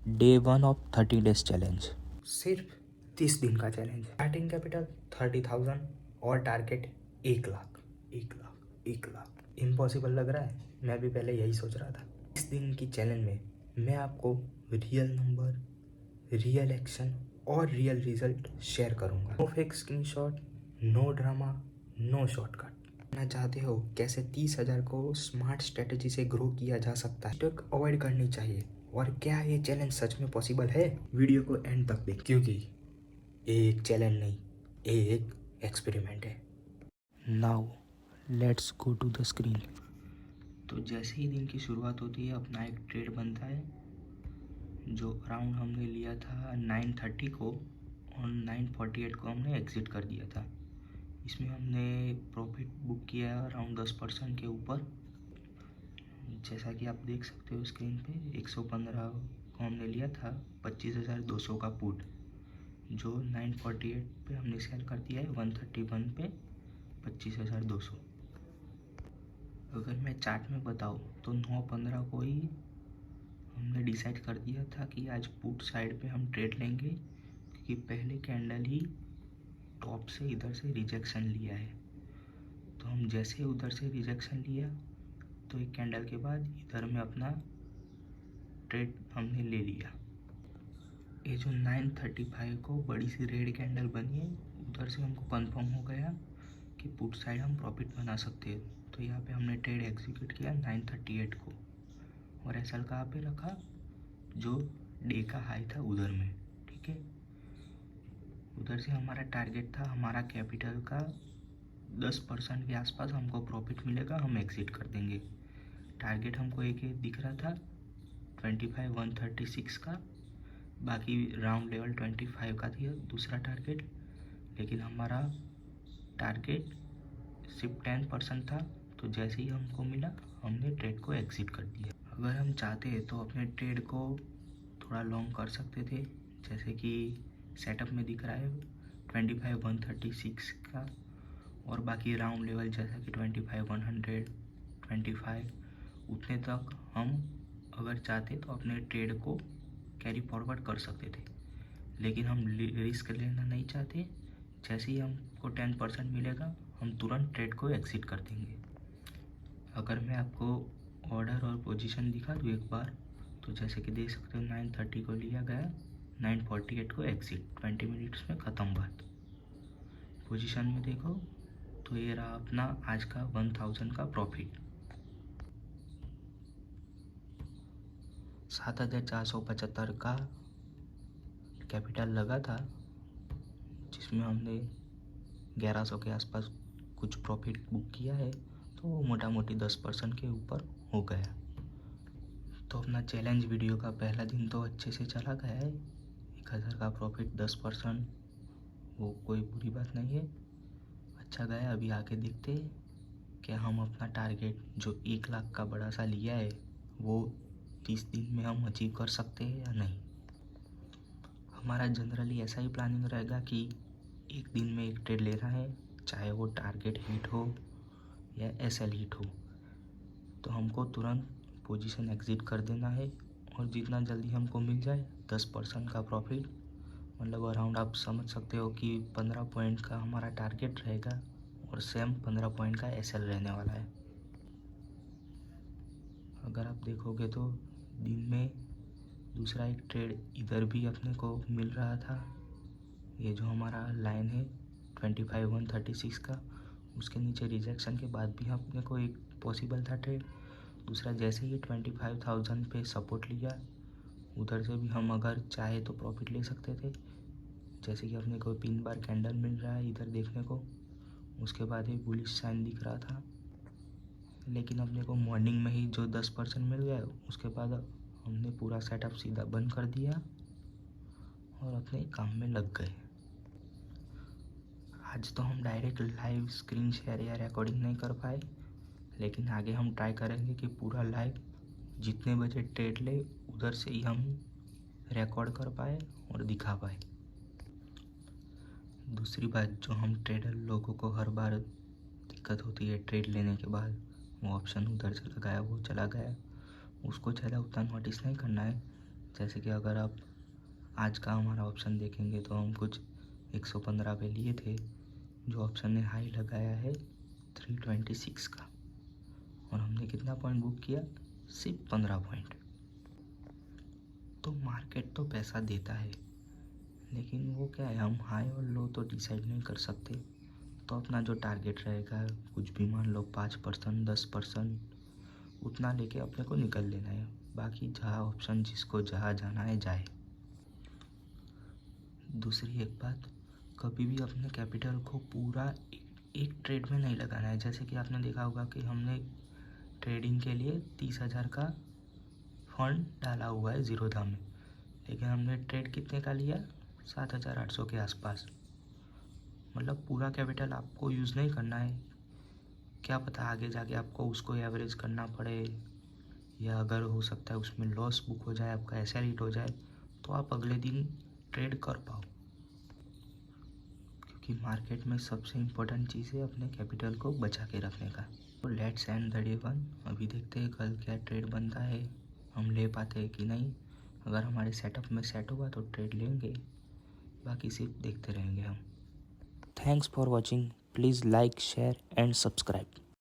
Day 1 of 30 days challenge. सिर्फ 30 दिन का चैलेंज। स्टार्टिंग कैपिटल 30,000 और टारगेट 1 लाख। 1 लाख 1 लाख इम्पॉसिबल लग रहा है। मैं भी पहले यही सोच रहा था। इस दिन की चैलेंज में मैं आपको रियल नंबर, रियल एक्शन और रियल रिजल्ट शेयर करूंगा। No fake screenshot, no drama, no shortcut. जानना चाहते हो कैसे 30,000 को स्मार्ट स्ट्रेटेजी से ग्रो किया जा सकता है, स्टक अवॉइड करनी चाहिए, और क्या ये चैलेंज सच में पॉसिबल है? वीडियो को एंड तक देख, क्योंकि ये एक चैलेंज नहीं, ये एक एक्सपेरिमेंट है। Now let's go to the screen. तो जैसे ही दिन की शुरुआत होती है अपना एक ट्रेड बनता है जो अराउंड हमने लिया था 9:30 को, और 9:48 को हमने एग्जिट कर दिया था। इसमें हमने प्रॉफिट बुक किया अराउंड 10% के ऊपर। जैसा कि आप देख सकते हो स्क्रीन पे 115 को हमने लिया था 25,200 का पुट, जो 9:48 पे हमने सेल कर दिया है 131 पे 25,200। अगर मैं चार्ट में बताऊँ तो 9:15 को ही हमने डिसाइड कर दिया था कि आज पुट साइड पे हम ट्रेड लेंगे, क्योंकि पहले कैंडल ही टॉप से इधर से रिजेक्शन लिया है। तो हम जैसे उधर से रिजेक्शन लिया तो एक कैंडल के बाद इधर में अपना ट्रेड हमने ले लिया। ये जो 9:35 को बड़ी सी रेड कैंडल बनी है, उधर से हमको कंफर्म हो गया कि पुट साइड हम प्रॉफिट बना सकते हैं। तो यहाँ पे हमने ट्रेड एग्जीक्यूट किया 9:38 को, और एसएल कहाँ पे रखा, जो डे का हाई था उधर में। ठीक है, उधर से हमारा टारगेट था हमारा कैपिटल का 10% के आसपास हमको प्रॉफिट मिलेगा, हम एग्जिट कर देंगे। टारगेट हमको एक दिख रहा था 25,136 का, बाकी राउंड लेवल 25 का था दूसरा टारगेट। लेकिन हमारा टारगेट सिर्फ 10% था, तो जैसे ही हमको मिला हमने ट्रेड को एग्जिट कर दिया। अगर हम चाहते तो अपने ट्रेड को थोड़ा लॉन्ग कर सकते थे, जैसे कि सेटअप में दिख रहा है 25,136 का, और बाकी राउंड लेवल जैसा कि 25,100, 25 उतने तक हम अगर चाहते तो अपने ट्रेड को कैरी फॉरवर्ड कर सकते थे। लेकिन हम रिस्क लेना नहीं चाहते। जैसे ही हमको 10% मिलेगा हम तुरंत ट्रेड को एग्जिट कर देंगे। अगर मैं आपको ऑर्डर और पोजीशन दिखा दूँ एक बार, तो जैसे कि देख सकते हो 9:30 को लिया गया, 9:48 को एग्जिट, 20 मिनट्स में ख़त्म बात। पोजीशन में देखो तो ये रहा अपना आज का 1000 का प्रॉफिट। 7,475 का कैपिटल लगा था, जिसमें हमने 1100 के आसपास कुछ प्रॉफिट बुक किया है, तो वो मोटा मोटी 10% के ऊपर हो गया। तो अपना चैलेंज वीडियो का पहला दिन तो अच्छे से चला गया है। 1,000 का प्रॉफिट 10%, वो कोई बुरी बात नहीं है, अच्छा गया। अभी आके देखते हैं कि हम अपना टारगेट जो 1 लाख का बड़ा सा लिया है वो 30 दिन में हम अचीव कर सकते हैं या नहीं। हमारा जनरली ऐसा ही प्लानिंग रहेगा कि एक दिन में एक ट्रेड लेना है, चाहे वो टारगेट हिट हो या एसएल हिट हो, तो हमको तुरंत पोजीशन एग्जिट कर देना है। और जितना जल्दी हमको मिल जाए 10% का प्रॉफिट, मतलब अराउंड आप समझ सकते हो कि 15 पॉइंट का हमारा टारगेट रहेगा, और सेम 15 पॉइंट का एसएल रहने वाला है। अगर आप देखोगे तो दिन में दूसरा एक ट्रेड इधर भी अपने को मिल रहा था। ये जो हमारा लाइन है 25,136 का, उसके नीचे रिजेक्शन के बाद भी अपने को एक पॉसिबल था ट्रेड। दूसरा जैसे ही 25,000 पे सपोर्ट लिया, उधर से भी हम अगर चाहे तो प्रॉफिट ले सकते थे। जैसे कि अपने को 3 बार कैंडल मिल रहा है इधर देखने को, उसके बाद एक बुलिश साइन दिख रहा था। लेकिन अपने को मॉर्निंग में ही जो 10% मिल गया, उसके बाद हमने पूरा सेटअप सीधा बंद कर दिया और अपने काम में लग गए। आज तो हम डायरेक्ट लाइव स्क्रीन शेयर या रिकॉर्डिंग नहीं कर पाए, लेकिन आगे हम ट्राई करेंगे कि पूरा लाइव जितने बजे ट्रेड ले उधर से ही हम रिकॉर्ड कर पाए और दिखा पाए। दूसरी बात, जो हम ट्रेडर लोगों को हर बार दिक्कत होती है ट्रेड लेने के बाद, वो ऑप्शन उधर चला गया, वो चला गया, उसको ज़्यादा उतना नोटिस नहीं करना है। जैसे कि अगर आप आज का हमारा ऑप्शन देखेंगे तो हम कुछ 115 पे लिए थे, जो ऑप्शन ने हाई लगाया है 326 का, और हमने कितना पॉइंट बुक किया, सिर्फ 15 पॉइंट। तो मार्केट तो पैसा देता है, लेकिन वो क्या है, हम हाई और लो तो डिसाइड नहीं कर सकते। तो अपना जो टारगेट रहेगा, कुछ भी मान लो 5% 10%, उतना लेके अपने को निकल लेना है। बाकी जहाँ ऑप्शन जिसको जहाँ जाना है जाए। दूसरी एक बात, कभी भी अपने कैपिटल को पूरा एक ट्रेड में नहीं लगाना है। जैसे कि आपने देखा होगा कि हमने ट्रेडिंग के लिए 30,000 का फंड डाला हुआ है ज़ीरोधा में, लेकिन हमने ट्रेड कितने का लिया, 7,800 के आसपास। मतलब पूरा कैपिटल आपको यूज़ नहीं करना है। क्या पता आगे जाके आपको उसको एवरेज करना पड़े, या अगर हो सकता है उसमें लॉस बुक हो जाए, आपका एसएल हिट हो जाए, तो आप अगले दिन ट्रेड कर पाओ। क्योंकि मार्केट में सबसे इम्पोर्टेंट चीज़ है अपने कैपिटल को बचा के रखने का। तो लेट्स एंड द डे 1। अभी देखते हैं कल क्या ट्रेड बनता है, हम ले पाते हैं कि नहीं। अगर हमारे सेटअप में सेट होगा तो ट्रेड लेंगे, बाकी सिर्फ देखते रहेंगे हम। Thanks for watching. Please like, share and subscribe.